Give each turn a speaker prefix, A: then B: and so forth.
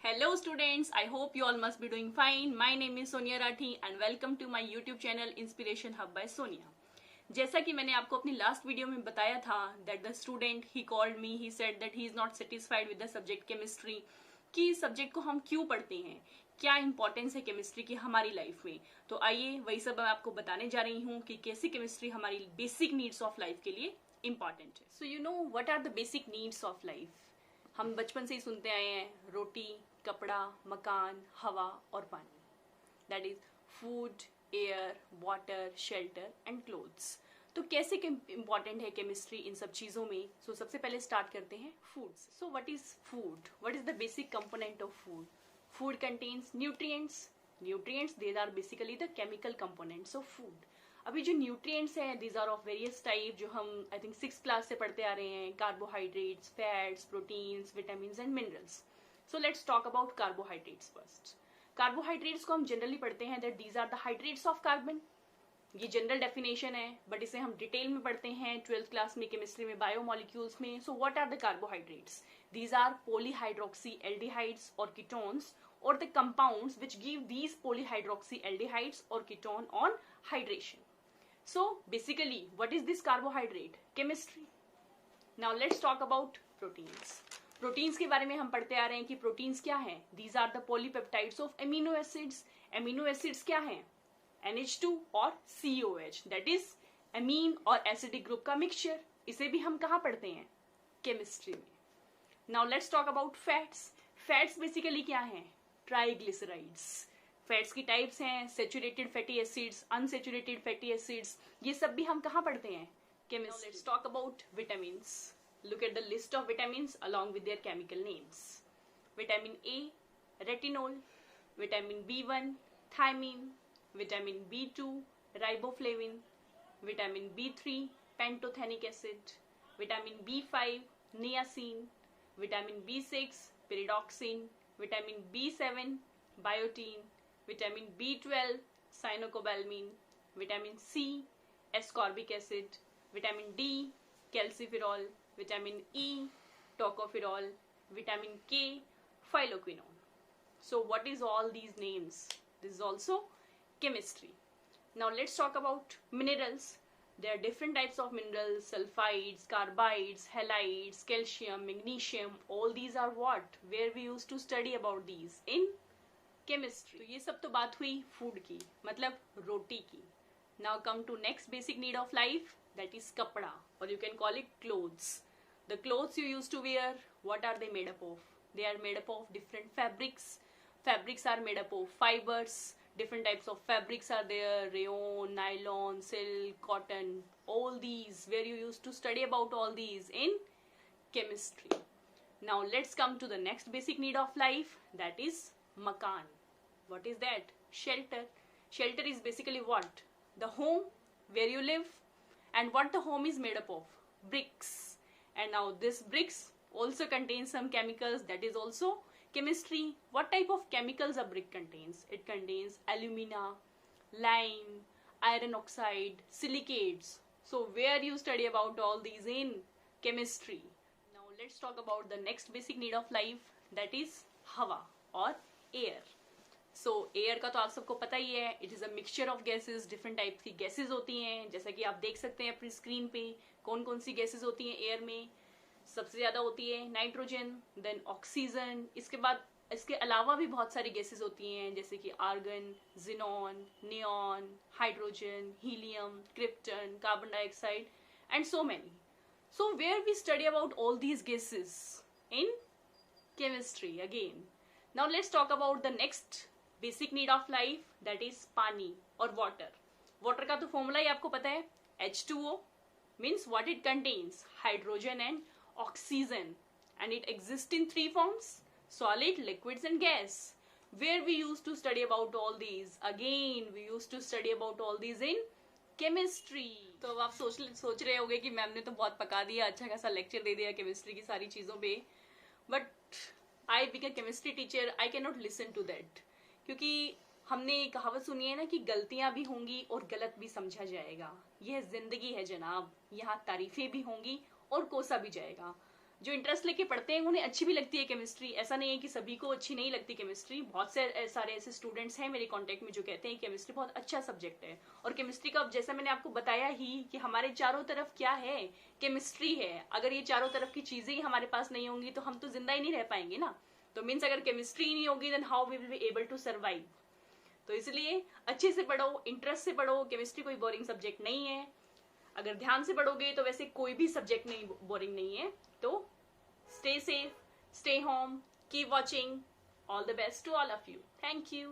A: Hello students, I hope you all must be doing fine. My name is Sonia Rathi and welcome to my YouTube channel Inspiration Hub by Sonia. जैसा कि मैंने आपको अपनी last video में बताया था that the student he called me, he said that he is not satisfied with the subject chemistry, कि subject को हम क्यों पढ़ते हैं, क्या इंपॉर्टेंस है केमिस्ट्री की हमारी लाइफ में। तो आइए वही सब मैं आपको बताने जा रही हूँ कि कैसी केमिस्ट्री हमारी बेसिक नीड्स ऑफ लाइफ के लिए इंपॉर्टेंट है। So you know what are the basic needs of life. हम बचपन से ही सुनते आए हैं, रोटी, कपड़ा, मकान, हवा और पानी। That is food, air, water, shelter and clothes. तो कैसे इंपॉर्टेंट है केमिस्ट्री इन सब चीजों में। सो सबसे पहले स्टार्ट करते हैं फूड से। So what is food? What is the basic component of food? Food contains nutrients. Nutrients they are basically the chemical components of food. अभी जो न्यूट्रिएंट्स हैं these are of various type, जो हम I think 6th class से पढ़ते आ रहे हैं। Carbohydrates, fats, proteins, vitamins and minerals. So let's talk about carbohydrates first. Carbohydrates को हम जनरली पढ़ते हैं that these are the hydrates of carbon. ये जनरल डेफिनेशन है, बट इसे हम डिटेल में पढ़ते हैं 12th क्लास में केमिस्ट्री में, बायोमोलिक्यूल्स में। So what are the carbohydrates? These are polyhydroxy aldehydes और कीटोन्स और the compounds which give these polyhydroxy aldehydes और ketone on hydration. So basically what is this carbohydrate? Chemistry. Now let's talk about proteins. Proteins के बारे में हम पढ़ते आ रहे हैं कि proteins क्या हैं? These are the polypeptides of amino acids. Amino acids क्या हैं? NH2 और COH. That is amine और acidic group का mixture. इसे भी हम कहाँ पढ़ते हैं? Chemistry में. Now let's talk about fats. Fats basically क्या हैं? Triglycerides. फैट्स की टाइप्स हैं saturated fatty acids, unsaturated fatty acids. ये सब भी हम कहाँ पढ़ते हैं? Chemistry. Let's talk about vitamins. Look at the list of vitamins along with their chemical names. Vitamin A retinol, vitamin B1 thiamine, vitamin B2 riboflavin, vitamin B3 pantothenic acid, vitamin B5 niacin, vitamin B6 pyridoxine, vitamin B7 biotin, vitamin B12 cyanocobalamin, vitamin C ascorbic acid, vitamin D calciferol, vitamin E टोकोफिरॉल, vitamin K phylloquinone. So what is all these names? This is also chemistry. Now let's talk about minerals. There are different types of minerals: sulfides, carbides, halides, calcium, magnesium. All these are what? Where we used to study about these in chemistry. तो ये सब तो बात हुई food की, मतलब रोटी की. Now come to next basic need of life, that is कपड़ा, और you can call it clothes. The clothes you use to wear, what are they made up of? They are made up of different fabrics. Fabrics are made up of fibres. Different types of fabrics are there: rayon, nylon, silk, cotton. All these were you use to study about all these in chemistry. Now let's come to the next basic need of life, that is makan. What is that? Shelter. Shelter is basically what? The home where you live. And what the home is made up of? Bricks. And now this bricks also contains some chemicals. That is also chemistry. What type of chemicals a brick contains? It contains alumina, lime, iron oxide, silicates. So where you study about all these in chemistry. Now let's talk about the next basic need of life, that is हवा और air. सो air का तो आप सबको पता ही है, it is a mixture of gases. Different type की gases होती हैं, जैसा कि आप देख सकते हैं अपनी स्क्रीन पे. कौन कौन सी गैसेस होती हैं एयर में? सबसे ज्यादा होती है नाइट्रोजन, देन ऑक्सीजन. इसके बाद इसके अलावा भी बहुत सारी गैसेस होती हैं, जैसे कि argon, xenon, neon, hydrogen, helium, krypton, carbon dioxide and so many. So where we study about all these gases in chemistry again. Now let's talk about the next basic need of life, that is पानी और water. Water का तो formula ही आपको पता है, H2O means what it contains: hydrogen and oxygen, and it exists in 3 forms: solid, liquids and gas. Where we used to study about all these? Again we used to study about all these in chemistry. तो अब आप सोच रहे होंगे कि ma'am ने तो बहुत पका दिया, अच्छा खासा लेक्चर दे दिया केमिस्ट्री की सारी चीजों पे, but I being a chemistry teacher, I can not listen to that. क्योंकि हमने कहावत सुनी है ना कि गलतियां भी होंगी और गलत भी समझा जाएगा. यह जिंदगी है जनाब, यहाँ तारीफें भी होंगी और कोसा भी जाएगा. जो इंटरेस्ट लेके पढ़ते हैं उन्हें अच्छी भी लगती है केमिस्ट्री। ऐसा नहीं है कि सभी को अच्छी नहीं लगती केमिस्ट्री। बहुत से सारे ऐसे स्टूडेंट्स हैं मेरे कांटेक्ट में जो कहते हैं केमिस्ट्री बहुत अच्छा सब्जेक्ट है। और केमिस्ट्री का जैसा मैंने आपको बताया ही कि हमारे चारों तरफ क्या है, केमिस्ट्री है। अगर ये चारों तरफ की चीजें ही हमारे पास नहीं होंगी तो हम तो जिंदा ही नहीं रह पाएंगे ना। तो मीन्स अगर केमिस्ट्री नहीं होगी then how we will be able to survive. तो इसलिए अच्छे से पढ़ो, इंटरेस्ट से पढ़ो। केमिस्ट्री कोई बोरिंग सब्जेक्ट नहीं है। अगर ध्यान से पढ़ोगे तो वैसे कोई भी सब्जेक्ट नहीं बोरिंग नहीं है। तो stay safe, stay home, keep watching. All the best to all of you. Thank you.